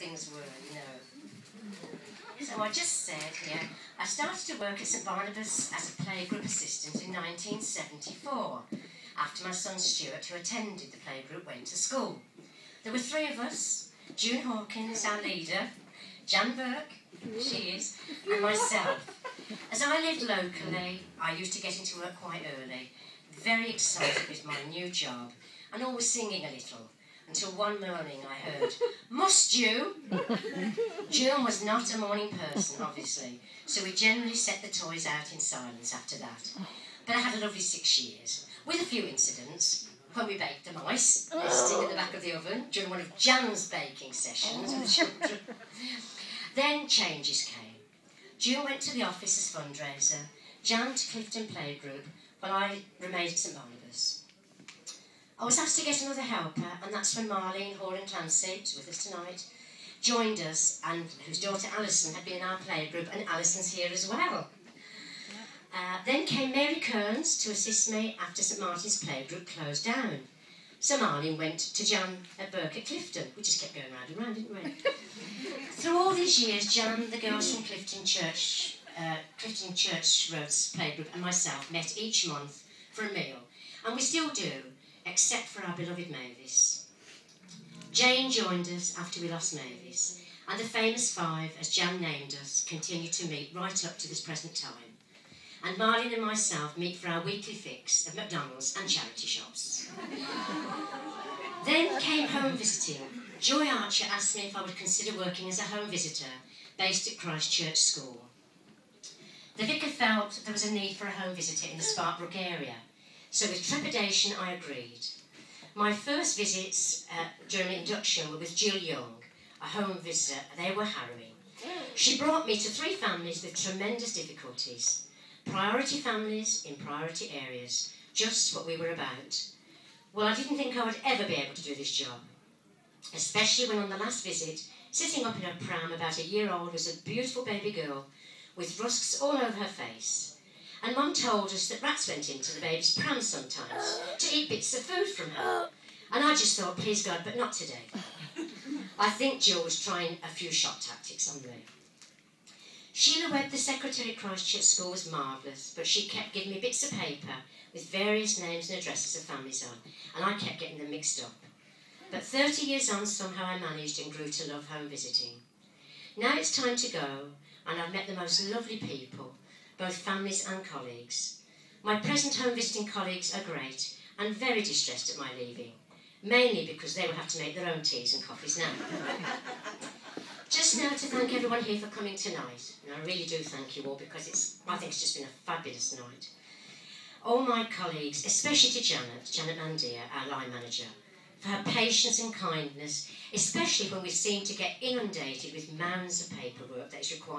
things were, you know. So I just said here, I started to work at St Barnabas as a playgroup assistant in 1974, after my son Stuart, who attended the playgroup, went to school. There were three of us: June Hawkins, our leader, Jan Burke, she is, and myself. As I lived locally, I used to get into work quite early, very excited with my new job, and always singing a little, until one morning I heard, "Must you?" June was not a morning person, obviously, so we generally set the toys out in silence after that. But I had a lovely 6 years, with a few incidents, when we baked the mice, nesting in the back of the oven, during one of Jan's baking sessions with the children. Then changes came. June went to the office as fundraiser, Jan to Clifton Playgroup, while I remained at St Barnabas. I was asked to get another helper, and that's when Marlene Horan-Clancy, who's with us tonight, joined us, and whose daughter Alison had been in our playgroup, and Alison's here as well. Then came Mary Kearns to assist me after St Martin's playgroup closed down. So Marlene went to Jan at Burke at Clifton. We just kept going round and round, didn't we? Through all these years, Jan, the girls from Clifton Church Road's playgroup, and myself met each month for a meal, and we still do, except for our beloved Mavis. Jane joined us after we lost Mavis, and the famous five, as Jan named us, continue to meet right up to this present time. And Marlene and myself meet for our weekly fix of McDonald's and charity shops. Then came home visiting. Joy Archer asked me if I would consider working as a home visitor based at Christ Church School. The vicar felt there was a need for a home visitor in the Sparkbrook area, so with trepidation I agreed. My first visits during induction were with Jill Young, a home visitor. They were harrowing. She brought me to 3 families with tremendous difficulties. Priority families in priority areas, just what we were about. Well, I didn't think I would ever be able to do this job, especially when on the last visit, sitting up in her pram about a year old, was a beautiful baby girl with rusks all over her face. And Mum told us that rats went into the baby's pram sometimes to eat bits of food from her. And I just thought, please God, but not today. I think Jill was trying a few shock tactics on me. Sheila Webb, the secretary at Christ Church School, was marvellous, but she kept giving me bits of paper with various names and addresses of families on, and I kept getting them mixed up. But 30 years on, somehow I managed and grew to love home visiting. Now it's time to go, and I've met the most lovely people, both families and colleagues. My present home visiting colleagues are great and very distressed at my leaving, mainly because they will have to make their own teas and coffees now. Just now to thank everyone here for coming tonight, and I really do thank you all because I think it's just been a fabulous night. All my colleagues, especially to Janet Mandia, our line manager, for her patience and kindness, especially when we seem to get inundated with mounds of paperwork that is required.